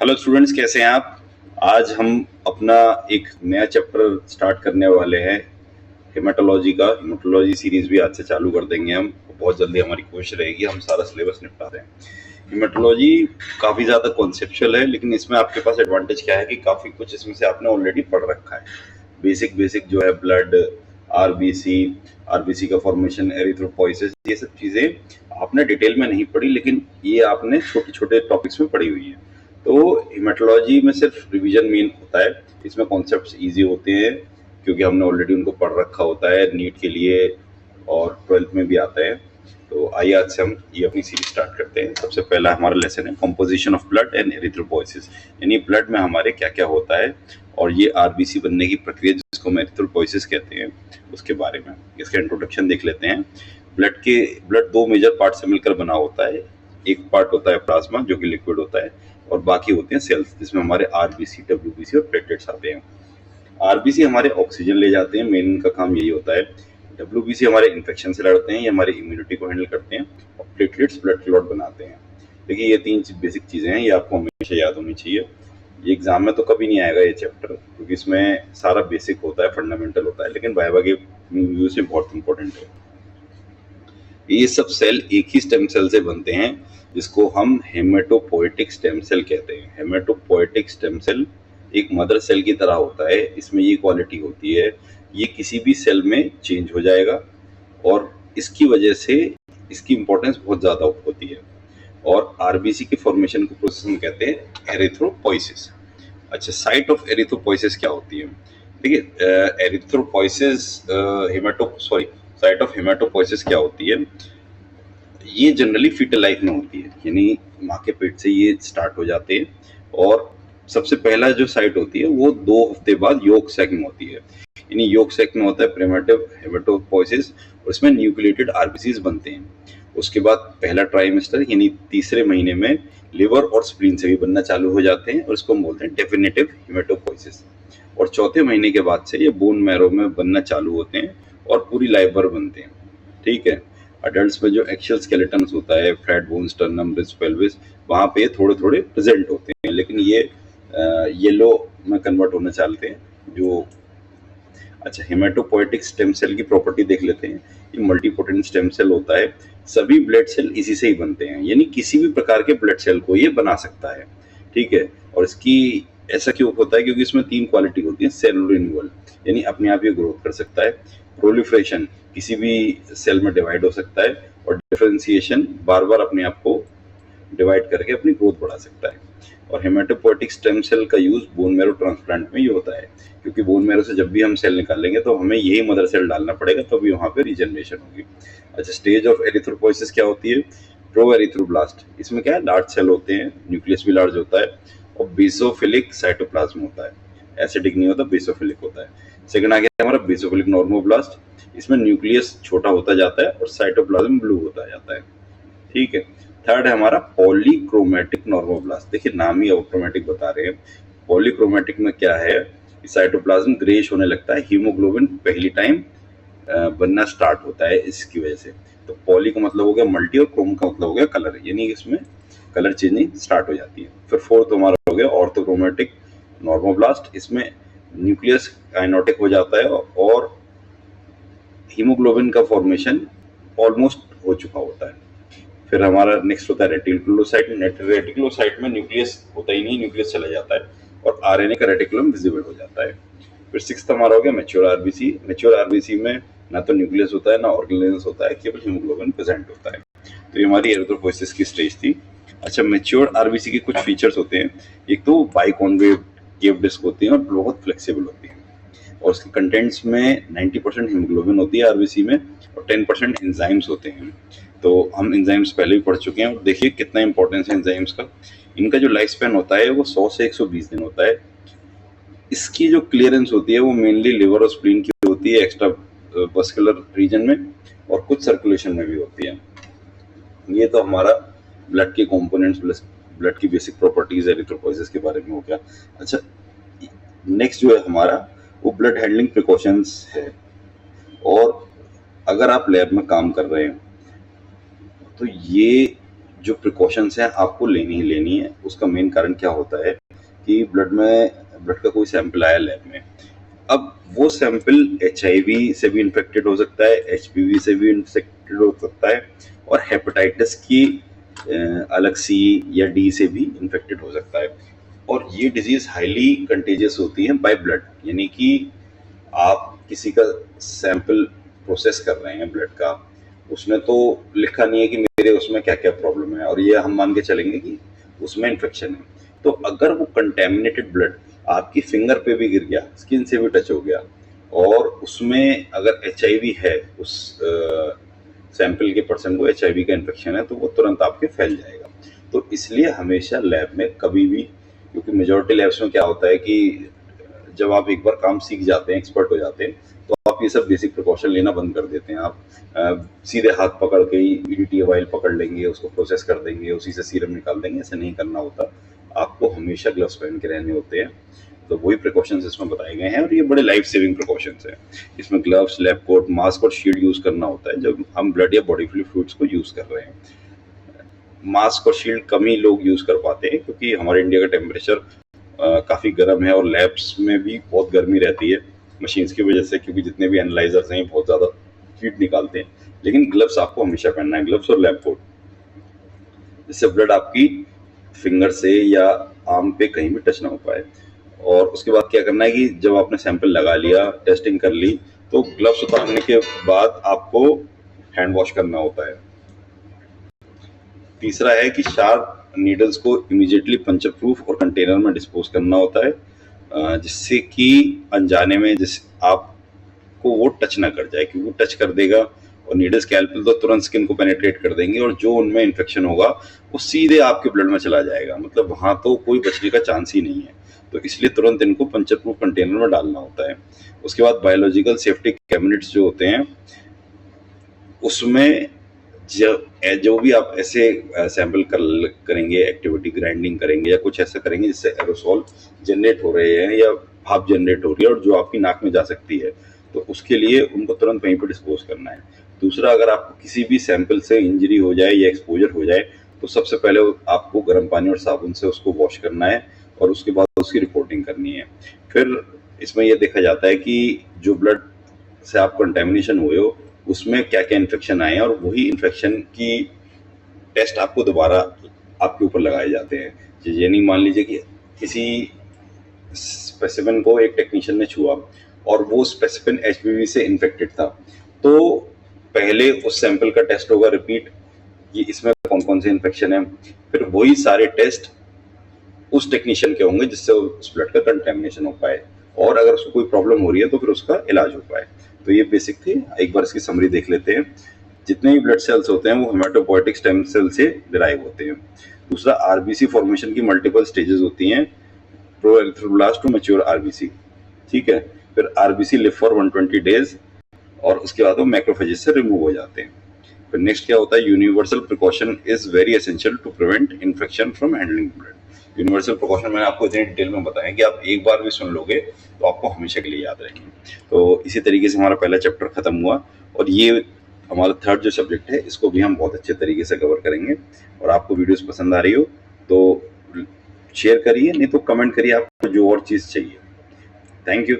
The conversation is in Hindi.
हेलो स्टूडेंट्स, कैसे हैं आप। आज हम अपना एक नया चैप्टर स्टार्ट करने वाले हैं हेमाटोलॉजी का। हेमाटोलॉजी सीरीज भी आज से चालू कर देंगे हम। बहुत जल्दी हमारी कोशिश रहेगी हम सारा सिलेबस निपटा दें। हेमाटोलॉजी काफ़ी ज़्यादा कॉन्सेप्चुअल है, लेकिन इसमें आपके पास एडवांटेज क्या है कि काफ़ी कुछ इसमें से आपने ऑलरेडी पढ़ रखा है। बेसिक बेसिक जो है ब्लड, आरबीसी, आरबीसी का फॉर्मेशन, एरिथ्रोपोइसिस, ये सब चीज़ें आपने डिटेल में नहीं पढ़ी, लेकिन ये आपने छोटे छोटे टॉपिक्स में पढ़ी हुई है। तो हेमाटोलॉजी में सिर्फ रिवीजन मेन होता है, इसमें कॉन्सेप्ट्स इजी होते हैं क्योंकि हमने ऑलरेडी उनको पढ़ रखा होता है नीट के लिए, और 12th में भी आता है। तो आइए आज से हम ये अपनी सीरीज स्टार्ट करते हैं। सबसे पहला हमारा लेसन है composition of blood and erythropoiesis, यानी ब्लड में हमारे क्या क्या होता है और ये आरबीसी बनने की प्रक्रिया जिसको हम एरिथ्रोपोइसिस कहते हैं उसके बारे में इसका इंट्रोडक्शन देख लेते हैं। ब्लड दो मेजर पार्ट से मिलकर बना होता है। एक पार्ट होता है प्लाज्मा जो कि लिक्विड होता है, और बाकी होते हैं सेल्स जिसमें हमारे आरबीसी, डब्ल्यूबीसी और प्लेटलेट्स आते हैं। आरबीसी हमारे ऑक्सीजन ले जाते हैं, मेन इनका काम यही होता है। डब्ल्यूबीसी हमारे इन्फेक्शन से लड़ते हैं, ये हमारी इम्यूनिटी को हैंडल करते हैं, और प्लेटलेट्स ब्लड क्लॉट बनाते हैं। देखिए ये तीन बेसिक चीज़ें हैं, ये आपको हमेशा याद होनी चाहिए। ये एग्जाम में तो कभी नहीं आएगा ये चैप्टर, क्योंकि इसमें सारा बेसिक होता है, फंडामेंटल होता है, लेकिन वाइवा के व्यू से बहुत इंपॉर्टेंट है। ये सब सेल एक ही स्टेम सेल से बनते हैं जिसको हम हेमेटोपोएटिक स्टेम सेल कहते हैं। हेमेटोपोएटिक स्टेम सेल एक मदर सेल की तरह होता है। इसमें ये क्वालिटी होती है, ये किसी भी सेल में चेंज हो जाएगा, और इसकी वजह से इसकी इंपॉर्टेंस बहुत ज़्यादा होती है। और आरबीसी के फॉर्मेशन को प्रोसेस हम कहते हैं एरिथ्रोपोइसिस। अच्छा, साइट ऑफ एरिथ्रोपोइसिस क्या होती है? देखिए एरिथ्रोपोइसिस साइट ऑफ हेमाटोपोइसिस क्या होती है? ये जनरली फीटल लाइफ में होती है, यानी माँ के पेट से ये स्टार्ट हो जाते हैं, और सबसे पहला जो साइट होती है वो 2 हफ्ते बाद योग सैक में होती है। यानी योग सैक में होता है प्रिमिटिव हेमाटोपोइसिस, और इसमें न्यूक्लिएटेड आरबीसीज बनते हैं। उसके बाद पहला ट्राइमेस्टर यानी तीसरे महीने में लिवर और स्प्लीन से भी बनना चालू हो जाते हैं, और इसको हम बोलते हैं डेफिनेटिव हेमाटोपोइसिस। और चौथे महीने के बाद से ये बोन मैरो में बनना चालू होते हैं और पूरी लाइफ भर बनते हैं। ठीक है। अडल्ट्स में जो एक्शियल स्केलेटन होता है, flat bone, sternum, wrist, pelvis, वहाँ पे थोड़े थोड़े प्रेजेंट होते हैं, लेकिन ये येलो में कन्वर्ट होने चलते हैं जो। अच्छा, हेमाटोपोएटिक स्टेम सेल की प्रॉपर्टी देख लेते हैं। ये मल्टीपोटेंट स्टेम सेल होता है, सभी ब्लड सेल इसी से ही बनते हैं, यानी किसी भी प्रकार के ब्लड सेल को ये बना सकता है। ठीक है। और इसकी ऐसा क्यों होता है? क्योंकि इसमें 3 क्वालिटी होती है। सेल रिन्यूअल यानी अपने आप ये ग्रोथ कर सकता है, प्रोलिफरेशन किसी भी सेल में डिवाइड हो सकता है, और डिफरेंशिएशन बार बार अपने आप को डिवाइड करके अपनी ग्रोथ बढ़ा सकता है। और हेमाटोपोएटिक स्टेम सेल का यूज बोन मैरो ट्रांसप्लांट में ये होता है, क्योंकि बोन मैरो से जब भी हम सेल निकालेंगे तो हमें यही मदर सेल डालना पड़ेगा, तभी वहाँ पे रीजनरेशन होगी। अच्छा, स्टेज ऑफ एरिथ्रोपोइसिस क्या होती है? प्रो एरिथ्रोब्लास्ट, इसमें क्या है, लार्ज सेल होते हैं, न्यूक्लियस भी लार्ज होता है, और बेसोफिलिक साइटोप्लाज्म होता है। एसिडिक नहीं होता, बेसोफिलिक होता है। सेकंड आ गया हमारा बेसोफिलिक नॉर्मोब्लास्ट, इसमें न्यूक्लियस छोटा होता जाता है और साइटोप्लाज्म ब्लू होता जाता है। ठीक है। थर्ड है हमारा पॉलीक्रोमैटिक नॉर्मोब्लास्ट। देखिए नाम ही ऑटोमेटिक बता रहे हैं। पॉलीक्रोमैटिक में क्या है, साइटोप्लाज्म ग्रेइश होने लगता है, हीमोग्लोबिन पहली टाइम बनना स्टार्ट होता है इसकी वजह से। तो पॉली का मतलब हो गया मल्टी, और क्रोम का मतलब हो गया कलर, यानी इसमें कलर चेंजिंग स्टार्ट हो जाती है। फिर फोर्थ हमारा हो गया ऑर्थोक्रोमैटिक नॉर्मोब्लास्ट, इसमें न्यूक्लियस आयनोटिक हो जाता है और हीमोग्लोबिन का फॉर्मेशन ऑलमोस्ट हो चुका होता है। फिर हमारा नेक्स्ट होता है रेटिकुलोसाइट। रेटिकुलोसाइट में न्यूक्लियस होता ही नहीं, न्यूक्लियस चला जाता है और आरएनए का रेटिकुलम विजिबल हो जाता है। फिर सिक्स्थ हमारा हो गया मैच्योर आरबीसी। मैच्योर आरबीसी में ना तो न्यूक्लियस होता है ना ऑर्गेनेल्स होता है, केवल हीमोग्लोबिन प्रेजेंट होता है। तो ये हमारी एरिथ्रोपोइसिस की स्टेज थी। अच्छा, मैच्योर आरबीसी के कुछ फीचर्स होते हैं। एक तो बाइकॉन्वेव केव डिस्क होती है और बहुत फ्लेक्सिबल होती है, और उसके कंटेंट्स में 90% हीमोग्लोबिन होती है आरबीसी में, और 10% एंजाइम्स होते हैं। तो हम एंजाइम्स पहले भी पढ़ चुके हैं, और देखिए कितना इंपॉर्टेंस है एंजाइम्स का। इनका जो लाइफ स्पैन होता है वो 100 से 120 दिन होता है। इसकी जो क्लियरेंस होती है वो मेनली लिवर और स्प्लीन की होती है, एक्स्ट्रा वस्कुलर रीजन में, और कुछ सर्कुलेशन में भी होती है। ये तो हमारा ब्लड के कंपोनेंट्स, ब्लड की बेसिक प्रॉपर्टीज एरिथ्रोपोइसिस के बारे में हो गया। अच्छा, नेक्स्ट जो है हमारा वो ब्लड हैंडलिंग प्रिकॉशंस है। और अगर आप लैब में काम कर रहे हैं तो ये जो प्रिकॉशंस हैं आपको लेनी ही लेनी है। उसका मेन कारण क्या होता है कि ब्लड का कोई सैंपल आया लैब में, अब वो सैंपल एचआईवी से भी इन्फेक्टेड हो सकता है, एचपीवी से भी इन्फेक्टेड हो सकता है, और हेपेटाइटिस की अलग सी या डी से भी इन्फेक्टेड हो सकता है। और ये डिजीज हाईली कंटेजियस होती है बाय ब्लड, यानी कि आप किसी का सैंपल प्रोसेस कर रहे हैं ब्लड का, उसने तो लिखा नहीं है कि मेरे उसमें क्या क्या प्रॉब्लम है, और ये हम मान के चलेंगे कि उसमें इन्फेक्शन है। तो अगर वो कंटेमिनेटेड ब्लड आपकी फिंगर पे भी गिर गया, स्किन से भी टच हो गया, और उसमें अगर एचआईवी है, उस सैंपल के पर्सन को एचआईवी का इन्फेक्शन है, तो वो तुरंत आपके फैल जाएगा। तो इसलिए हमेशा लैब में कभी भी, क्योंकि मेजॉरिटी लैब्स में क्या होता है कि जब आप एक बार काम सीख जाते हैं, एक्सपर्ट हो जाते हैं, तो आप ये सब बेसिक प्रिकॉशन लेना बंद कर देते हैं। आप सीधे हाथ पकड़ के ही ईडीटी ऑयल पकड़ लेंगे, उसको प्रोसेस कर देंगे, उसी से सीरम निकाल देंगे, ऐसा नहीं करना होता। आपको हमेशा ग्लव्स पहन के रहने होते हैं। तो वही प्रिकॉशंस इसमें बताए गए हैं, और ये बड़े लाइफ सेविंग प्रिकॉशंस हैं। इसमें ग्लव्स, लैब कोट, मास्क और शील्ड यूज करना होता है जब हम ब्लड या बॉडी फ्लूइड्स को यूज कर रहे हैं। मास्क और शील्ड कम ही लोग यूज कर पाते हैं, क्योंकि हमारे इंडिया का टेम्परेचर काफ़ी गर्म है, और लैब्स में भी बहुत गर्मी रहती है मशीन्स की वजह से, क्योंकि जितने भी एनालाइजर्स हैं बहुत ज़्यादा हीट निकालते हैं। लेकिन ग्लव्स आपको हमेशा पहनना है, ग्लव्स और लैब कोट, जिससे ब्लड आपकी फिंगर से या आर्म पे कहीं भी टच ना हो पाए। और उसके बाद क्या करना है कि जब आपने सैंपल लगा लिया, टेस्टिंग कर ली, तो ग्लव्स उतारने के बाद आपको हैंड वॉश करना होता है। तीसरा है कि शार्प नीडल्स को इमीडिएटली पंचर प्रूफ और कंटेनर में डिस्पोज करना होता है, जिससे कि अनजाने में जिस आपको वो टच ना कर जाए, क्योंकि वो टच कर देगा और नीडल स्कैल्पेल तो तुरंत स्किन को पेनिट्रेट कर देंगे, और जो उनमें इन्फेक्शन होगा वो सीधे आपके ब्लड में चला जाएगा, मतलब वहाँ तो कोई बचने का चांस ही नहीं है। तो इसलिए तुरंत इनको पंचर प्रूफ कंटेनर में डालना होता है। उसके बाद बायोलॉजिकल सेफ्टी कैबिनेट्स जो होते हैं, उसमें जो भी आप ऐसे सैंपल करेंगे, एक्टिविटी ग्राइंडिंग करेंगे या कुछ ऐसा करेंगे जिससे एरोसॉल जनरेट हो रहे हैं या भाप जनरेट हो रही है और जो आपकी नाक में जा सकती है, तो उसके लिए उनको तुरंत वहीं पर डिस्पोज करना है। दूसरा, अगर आपको किसी भी सैंपल से इंजरी हो जाए या एक्सपोजर हो जाए, तो सबसे पहले आपको गर्म पानी और साबुन से उसको वॉश करना है, और उसके बाद उसकी रिपोर्टिंग करनी है। फिर इसमें यह देखा जाता है कि जो ब्लड से आप कंटेमिनेशन हुए हो उसमें क्या क्या इन्फेक्शन आए हैं, और वही इन्फेक्शन की टेस्ट आपको दोबारा आपके ऊपर लगाए जाते हैं। यानी मान लीजिए कि किसी स्पेसिमेन को एक टेक्नीशियन ने छुआ और वो स्पेसिमेन एचपीवी से इन्फेक्टेड था, तो पहले उस सैंपल का टेस्ट होगा रिपीट, कि इसमें कौन कौन से इन्फेक्शन है। फिर वही सारे टेस्ट उस टेक्नीशियन के होंगे जिससे उस ब्लड का कंटेमिनेशन हो पाए, और अगर उसको कोई प्रॉब्लम हो रही है तो फिर उसका इलाज हो पाए। तो ये बेसिक थी, एक बार इसकी समरी देख लेते हैं। जितने भी ब्लड सेल्स होते हैं वो हेमाटोपोइटिक स्टेम सेल से डिराइव होते हैं। दूसरा, आरबीसी फॉर्मेशन की मल्टीपल स्टेजेस होती हैं, pro erythroblast to mature RBC, ठीक है। फिर आरबीसी लिव फॉर 120 डेज, और उसके बाद वो मैक्रोफेजेस से रिमूव हो जाते हैं। फिर नेक्स्ट क्या होता है, universal precaution is very essential to prevent infection from handling blood. Universal precaution मैंने आपको इतनी डिटेल में बताया कि आप एक बार भी सुन लोगे तो आपको हमेशा के लिए याद रहेंगे। तो इसी तरीके से हमारा पहला चैप्टर खत्म हुआ, और ये हमारा थर्ड जो सब्जेक्ट है इसको भी हम बहुत अच्छे तरीके से कवर करेंगे। और आपको वीडियोस पसंद आ रही हो तो शेयर करिए, नहीं तो कमेंट करिए आपको जो और चीज़ चाहिए। Thank you.